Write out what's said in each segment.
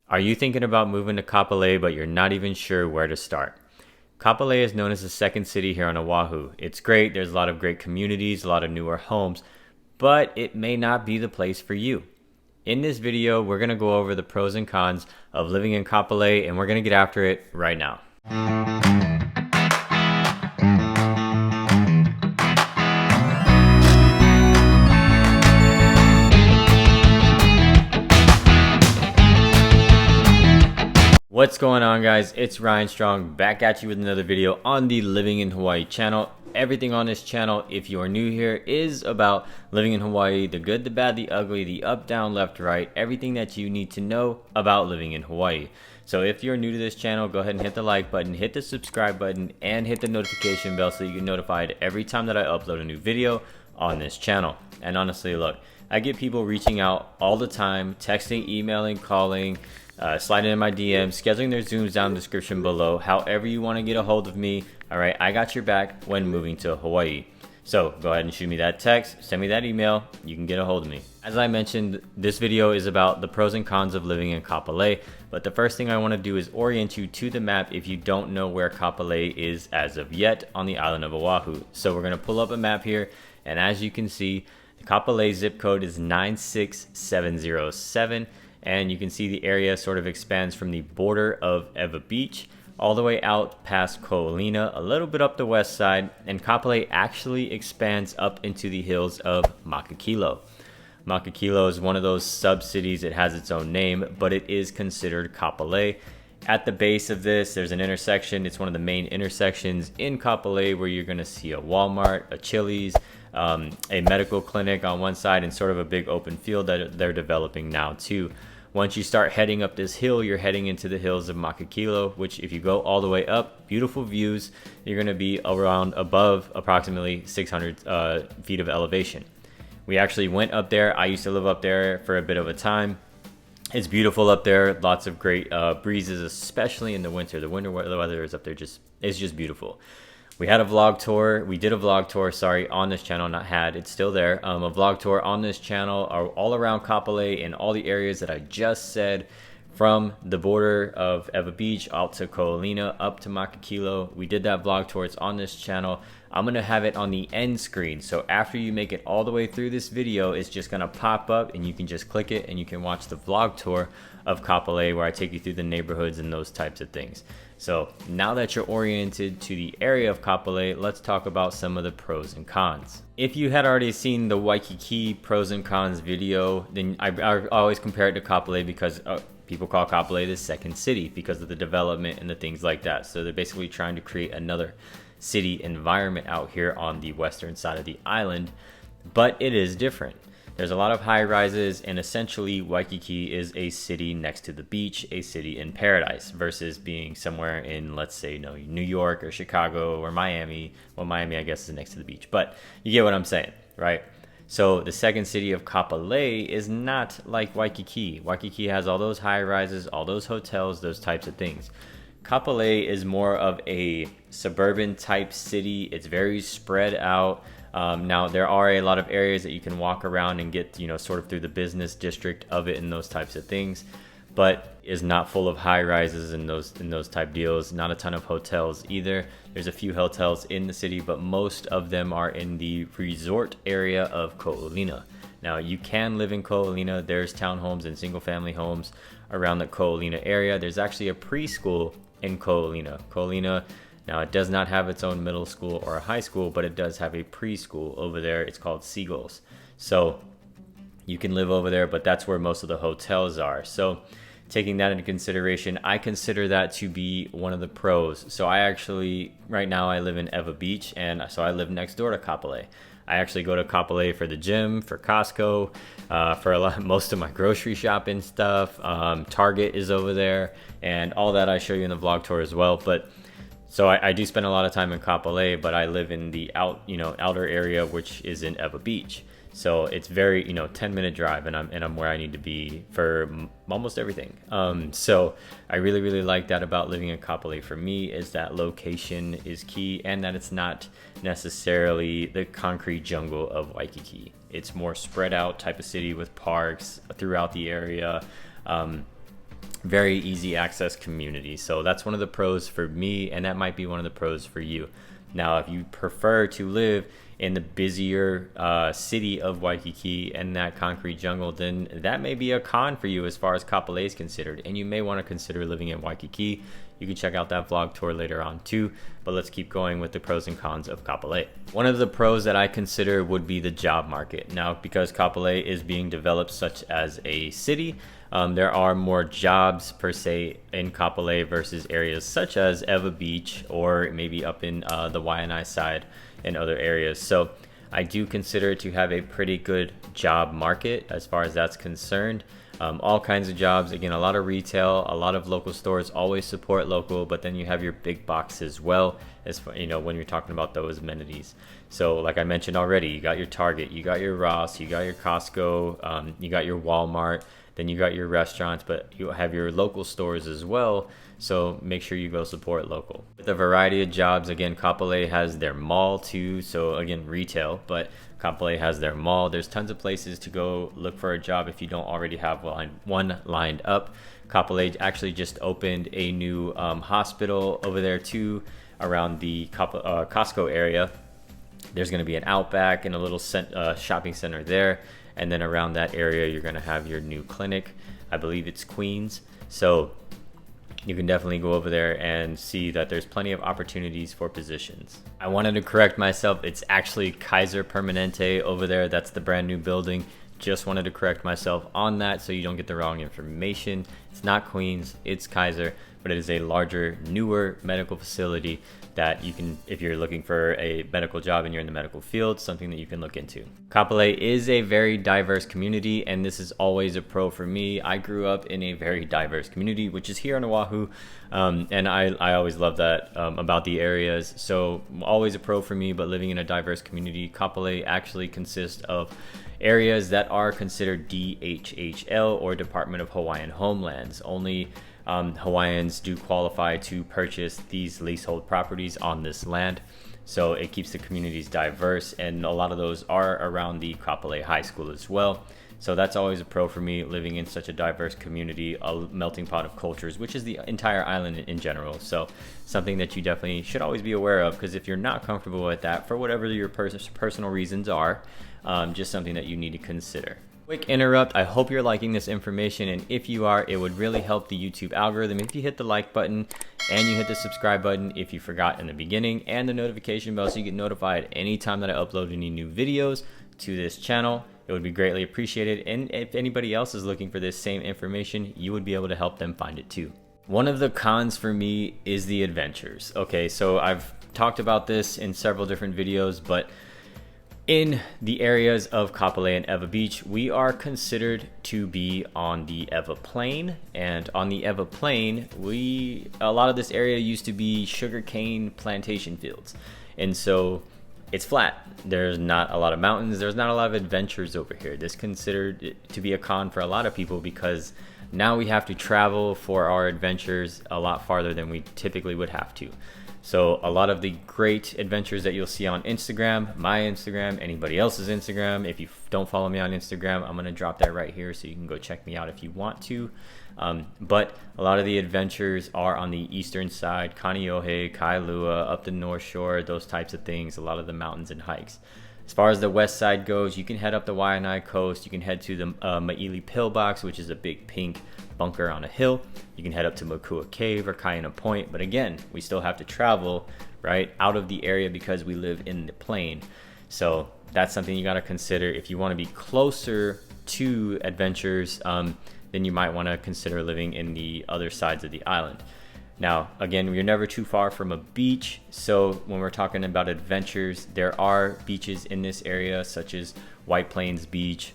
Are you thinking about moving to Kapolei, but you're not even sure where to start? Kapolei is known as the second city here on Oahu. It's great, there's a lot of great communities, a lot of newer homes, but it may not be the place for you. In this video, we're going to go over the pros and cons of living in Kapolei, and we're going to get after it right now. What's going on, guys? It's Ryan Strong back at you with another video on the Living in Hawaii channel. Everything on this channel, if you are new here, is about living in Hawaii, the good, the bad, the ugly, the up, down, left, right, everything that you need to know about living in Hawaii. So if you're new to this channel, go ahead and hit the like button, hit the subscribe button, and hit the notification bell so you get notified every time that I upload a new video on this channel. And honestly, look, I get people reaching out all the time, texting, emailing, calling, sliding in my DMs, scheduling their Zooms down in the description below. However you want to get a hold of me, all right, I got your back when moving to Hawaii. So go ahead and shoot me that text, send me that email, you can get a hold of me. As I mentioned, this video is about the pros and cons of living in Kapolei, but the first thing I want to do is orient you to the map if you don't know where Kapolei is as of yet on the island of Oahu. So we're going to pull up a map here, and as you can see, the Kapolei zip code is 96707. And you can see the area sort of expands from the border of Ewa Beach all the way out past Ko'olina, a little bit up the west side, and Kapolei actually expands up into the hills of Makakilo. Makakilo is one of those sub-cities. It has its own name, but it is considered Kapolei. At the base of this, there's an intersection. It's one of the main intersections in Kapolei where you're going to see a Walmart, a Chili's, a medical clinic on one side, and sort of a big open field that they're developing now too. Once you start heading up this hill, you're heading into the hills of Makakilo, which if you go all the way up, beautiful views, you're going to be around above approximately 600 feet of elevation. We actually went up there. I used to live up there for a bit of a time. It's beautiful up there. Lots of great breezes, especially in the winter. The winter weather is up there it's just beautiful. We had a vlog tour. We did a vlog tour, sorry, on this channel, not had, it's still there. A vlog tour on this channel are all around Kapolei in all the areas that I just said, from the border of Ewa Beach out to Ko'olina, up to Makakilo. We did that vlog tour. It's on this channel. I'm going to have it on the end screen. So after you make it all the way through this video, it's just going to pop up and you can just click it and you can watch the vlog tour of Kapolei where I take you through the neighborhoods and those types of things. So now that you're oriented to the area of Kapolei, let's talk about some of the pros and cons. If you had already seen the Waikiki pros and cons video, then I always compare it to Kapolei because people call Kapolei the second city because of the development and the things like that. So they're basically trying to create another city environment out here on the western side of the island, but it is different. There's a lot of high rises, and essentially Waikiki is a city next to the beach, a city in paradise, versus being somewhere in, let's say, New York or Chicago or Miami. Well, Miami, I guess, is next to the beach, but you get what I'm saying, right? So the second city of Kapolei is not like Waikiki. Waikiki has all those high rises, all those hotels, those types of things. Kapolei is more of a suburban type city. It's very spread out. Now there are a lot of areas that you can walk around and get, sort of through the business district of it and those types of things, but is not full of high rises and those type deals. Not a ton of hotels either. There's a few hotels in the city, but most of them are in the resort area of Ko'olina. Now you can live in Ko'olina. There's townhomes and single family homes around the Ko'olina area. There's actually a preschool in Ko'olina. Ko'olina, now it does not have its own middle school or a high school, but it does have a preschool over there. It's called Seagulls. So you can live over there, but that's where most of the hotels are. So taking that into consideration, I consider that to be one of the pros. So I actually, right now I live in Ewa Beach, and so I live next door to Kapolei. I actually go to Kapolei for the gym, for Costco, for most of my grocery shopping stuff. Target is over there, and all that I show you in the vlog tour as well. But so I do spend a lot of time in Kapolei, but I live in the outer area, which is in Ewa Beach. So it's very 10-minute drive, and I'm where I need to be for almost everything. So I really like that about living in Kapolei. For me, is that location is key, and that it's not necessarily the concrete jungle of Waikiki. It's more spread out type of city with parks throughout the area. very easy access community. So that's one of the pros for me, and that might be one of the pros for you. Now, if you prefer to live in the busier city of Waikiki and that concrete jungle, then that may be a con for you as far as Kapolei is considered, and you may want to consider living in Waikiki. You can check out that vlog tour later on too, but let's keep going with the pros and cons of Kapolei. One of the pros that I consider would be the job market. Now, because Kapolei is being developed such as a city, there are more jobs per se in Kapolei versus areas such as Ewa Beach or maybe up in the Waianae side and other areas. So I do consider it to have a pretty good job market as far as that's concerned. All kinds of jobs, again, a lot of retail, a lot of local stores always support local, but then you have your big box as well, as far, when you're talking about those amenities. So like I mentioned already, you got your Target, you got your Ross, you got your Costco, you got your Walmart, then you got your restaurants, but you have your local stores as well. So make sure you go support local. With a variety of jobs, again, Kapolei has their mall too. So again, retail, but Kapolei has their mall. There's tons of places to go look for a job if you don't already have one lined up. Kapolei actually just opened a new hospital over there too, around the Costco area. There's going to be an Outback and a little shopping center there. And then around that area, you're going to have your new clinic. I believe it's Queens. So you can definitely go over there and see that there's plenty of opportunities for positions. I wanted to correct myself. It's actually Kaiser Permanente over there. That's the brand new building. Just wanted to correct myself on that so you don't get the wrong information. It's not Queens, it's Kaiser, but it is a larger, newer medical facility that you can, if you're looking for a medical job and you're in the medical field, something that you can look into. Kapolei is a very diverse community, and this is always a pro for me. I grew up in a very diverse community, which is here on Oahu, and I always love that about the areas. So always a pro for me, but living in a diverse community. Kapolei actually consists of areas that are considered DHHL, or Department of Hawaiian Homelands. Only Hawaiians do qualify to purchase these leasehold properties on this land. So it keeps the communities diverse, and a lot of those are around the Kapolei High School as well. So that's always a pro for me, living in such a diverse community, a melting pot of cultures, which is the entire island in general. So something that you definitely should always be aware of, because if you're not comfortable with that, for whatever your personal reasons are, just something that you need to consider. Quick interrupt, I hope you're liking this information, and if you are, it would really help the YouTube algorithm if you hit the like button and you hit the subscribe button if you forgot in the beginning, and the notification bell so you get notified anytime that I upload any new videos to this channel. It would be greatly appreciated, and if anybody else is looking for this same information, you would be able to help them find it too. One of the cons for me is the adventures. Okay, so I've talked about this in several different videos, but in the areas of Kapolei and Ewa Beach, we are considered to be on the Ewa Plain, and on the Ewa Plain, a lot of this area used to be sugarcane plantation fields, and so it's flat. There's not a lot of mountains. There's not a lot of adventures over here. This is considered to be a con for a lot of people, because now we have to travel for our adventures a lot farther than we typically would have to. So a lot of the great adventures that you'll see on Instagram, my Instagram, anybody else's Instagram, if you don't follow me on Instagram, I'm going to drop that right here so you can go check me out if you want to. But a lot of the adventures are on the eastern side, Kaneohe, Kailua, up the North Shore, those types of things, a lot of the mountains and hikes. As far as the west side goes, you can head up the Waianae coast. You can head to the Maili Pillbox, which is a big pink bunker on a hill. You can head up to Makua Cave or Kaina Point. But again, we still have to travel right out of the area because we live in the plain. So that's something you got to consider. If you want to be closer to adventures, then you might want to consider living in the other sides of the island. Now, again, we're never too far from a beach, so when we're talking about adventures, there are beaches in this area, such as White Plains Beach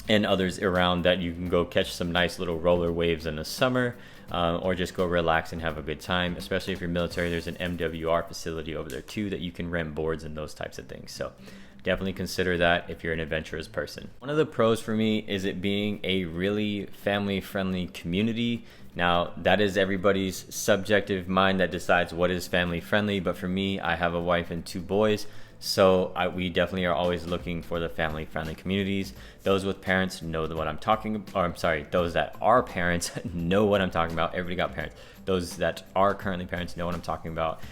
and others around that you can go catch some nice little roller waves in the summer, or just go relax and have a good time. Especially if you're military, there's an MWR facility over there too that you can rent boards and those types of things. So definitely consider that if you're an adventurous person. One of the pros for me is it being a really family-friendly community. Now, that is everybody's subjective mind that decides what is family-friendly, but for me, I have a wife and 2 boys, So we definitely are always looking for the family-friendly communities. Those with parents know what I'm talking about. Or I'm sorry, those that are parents know what I'm talking about. Everybody got parents. Those that are currently parents know what I'm talking about.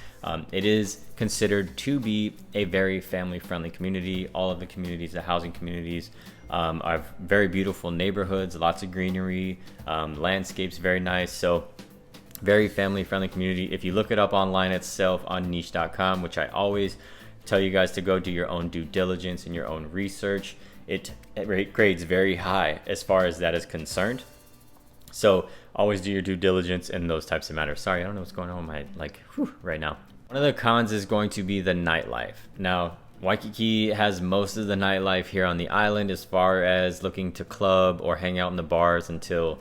It is considered to be a very family-friendly community. All of the communities, the housing communities, are very beautiful neighborhoods, lots of greenery, landscapes very nice. So very family-friendly community. If you look it up online itself on niche.com, which I always tell you guys to go do your own due diligence and your own research, it grades very high as far as that is concerned. So always do your due diligence in those types of matters. Sorry, I don't know what's going on with my right now. One of the cons is going to be the nightlife. Now, Waikiki has most of the nightlife here on the island as far as looking to club or hang out in the bars until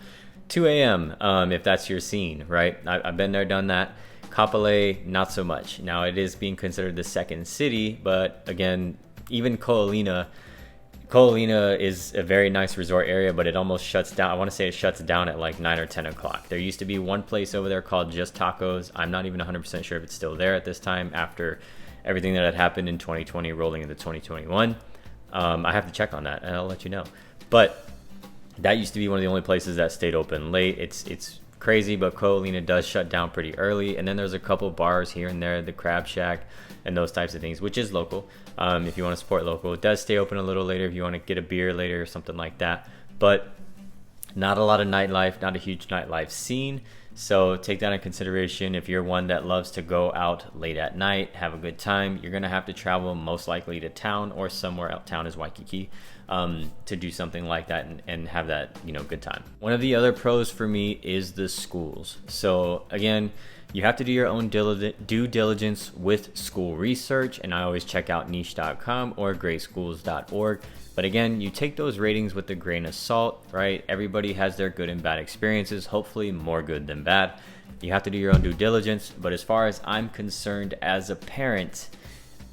2 a.m. If that's your scene, right? I've been there, done that. Kapolei, not so much. Now, it is being considered the second city, but again, even Ko'olina is a very nice resort area, but it almost shuts down. I want to say it shuts down at like 9 or 10 o'clock. There used to be one place over there called Just Tacos. I'm not even 100% sure if it's still there at this time after everything that had happened in 2020 rolling into 2021. I have to check on that and I'll let you know. But that used to be one of the only places that stayed open late. It's crazy, but Ko'olina does shut down pretty early. And then there's a couple bars here and there, the Crab Shack and those types of things, which is local. If you want to support local, it does stay open a little later if you want to get a beer later or something like that. But not a lot of nightlife, not a huge nightlife scene. So take that in consideration. If you're one that loves to go out late at night, have a good time, you're going to have to travel most likely to town or somewhere else. Town is Waikiki, to do something like that and have that, good time. One of the other pros for me is the schools. So again, you have to do your own due diligence with school research, and I always check out niche.com or greatschools.org. But again, you take those ratings with a grain of salt, right? Everybody has their good and bad experiences, hopefully more good than bad. You have to do your own due diligence. But as far as I'm concerned as a parent,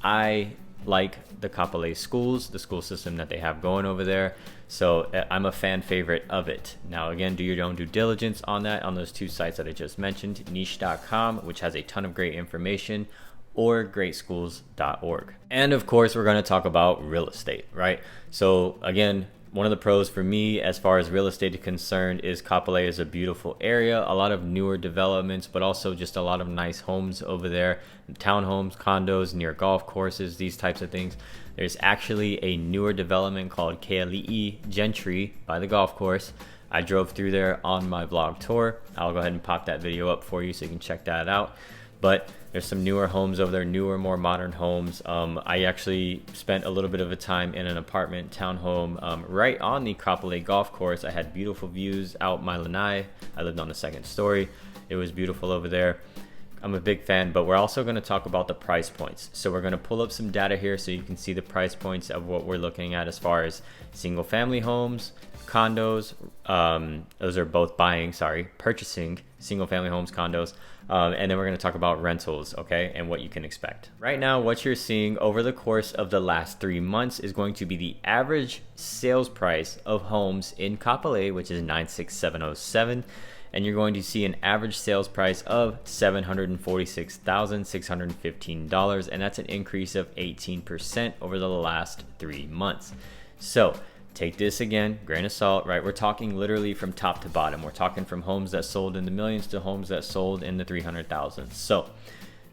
I like the Kapolei schools, the school system that they have going over there. So I'm a fan favorite of it. Now, again, do your own due diligence on that, on those two sites that I just mentioned, niche.com, which has a ton of great information, or greatschools.org. And of course, we're going to talk about real estate, right? So again, one of the pros for me as far as real estate is concerned is Kapolei is a beautiful area, a lot of newer developments, but also just a lot of nice homes over there, townhomes, condos near golf courses, these types of things. There's actually a newer development called Kapolei Gentry by the golf course. I drove through there on my vlog tour. I'll go ahead and pop that video up for you so you can check that out. But there's some newer homes over there, newer, more modern homes. I actually spent a little bit of a time in an apartment townhome right on the Kapolei golf course. I had beautiful views out my lanai. I lived on the second story. It was beautiful over there. I'm a big fan, but we're also going to talk about the price points. So we're going to pull up some data here so you can see the price points of what we're looking at as far as single family homes, condos. Those are both purchasing single family homes, condos. And then we're going to talk about rentals, okay, and what you can expect. Right now, what you're seeing over the course of the last 3 months is going to be the average sales price of homes in Kapolei, which is 96707. And you're going to see an average sales price of $746,615. And that's an increase of 18% over the last 3 months. So take this again, grain of salt, right? We're talking literally from top to bottom. We're talking from homes that sold in the millions to homes that sold in the 300,000. So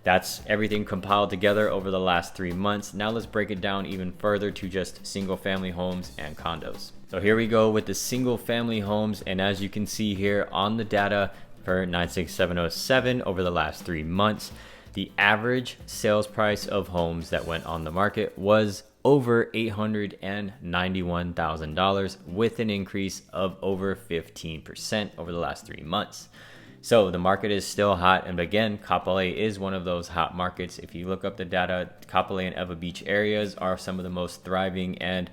that's everything compiled together over the last 3 months. Now let's break it down even further to just single family homes and condos. So here we go with the single family homes. And as you can see here on the data for 96707 over the last 3 months, the average sales price of homes that went on the market was over $891,000 with an increase of over 15% over the last 3 months. So the market is still hot. And again, Kapolei is one of those hot markets. If you look up the data, Kapolei and Ewa Beach areas are some of the most thriving and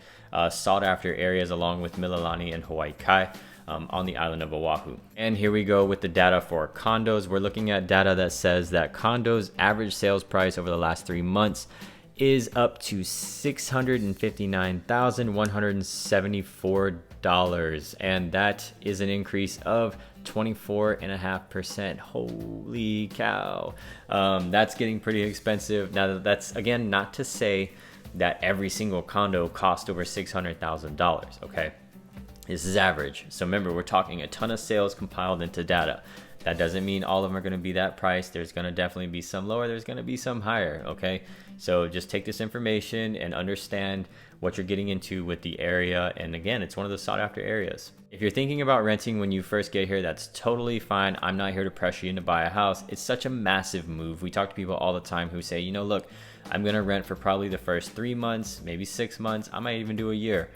sought after areas along with Mililani and Hawaii Kai on the island of Oahu. And here we go with the data for condos. We're looking at data that says that condos average sales price over the last 3 months is up to $659,174 $2,400, and that is an increase of 24.5%. Holy cow. That's getting pretty expensive. Now, that's again not to say that every single condo cost over $600,000, okay? This is average. So remember, we're talking a ton of sales compiled into data. That doesn't mean all of them are going to be that price. There's going to definitely be some lower. There's going to be some higher, okay? So just take this information and understand what you're getting into with the area. And again, it's one of the sought after areas. If you're thinking about renting when you first get here, that's totally fine. I'm not here to pressure you to buy a house. It's such a massive move. We talk to people all the time who say, you know, look, I'm going to rent for probably the first 3 months, maybe 6 months. I might even do a year.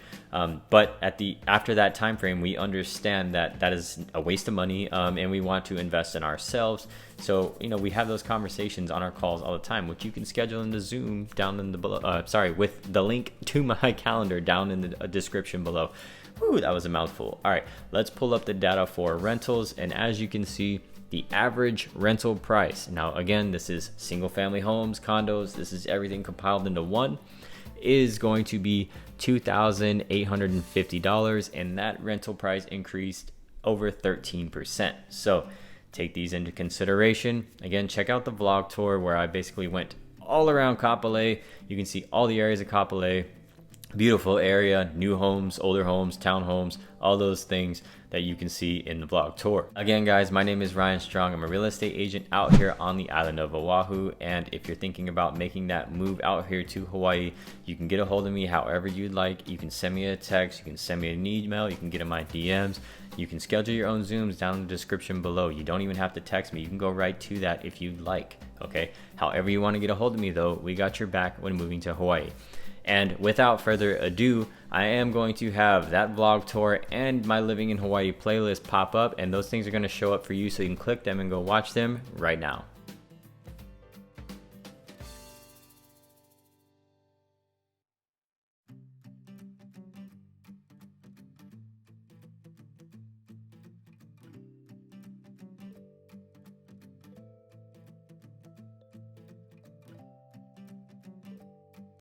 But after that time frame, we understand that that is a waste of money, and we want to invest in ourselves. So, you know, we have those conversations on our calls all the time, which you can schedule in the Zoom down in the below. With the link to my calendar down in the description below. Whew, that was a mouthful. All right, let's pull up the data for rentals, and as you can see, the average rental price. Now, again, this is single family homes, condos. This is everything compiled into one. Is going to be $2,850, and that rental price increased over 13%. So take these into consideration. Again, check out the vlog tour where I basically went all around Kapolei. You can see all the areas of Kapolei. Beautiful area, new homes, older homes, townhomes, all those things that you can see in the vlog tour. Again, guys, my name is Ryan Strong. I'm a real estate agent out here on the island of Oahu. And if you're thinking about making that move out here to Hawaii, you can get a hold of me however you'd like. You can send me a text, you can send me an email, you can get in my DMs. You can schedule your own Zooms down in the description below. You don't even have to text me. You can go right to that if you'd like, okay? However you want to get a hold of me though, we got your back when moving to Hawaii. And without further ado, I am going to have that vlog tour and my Living in Hawaii playlist pop up, and those things are going to show up for you so you can click them and go watch them right now.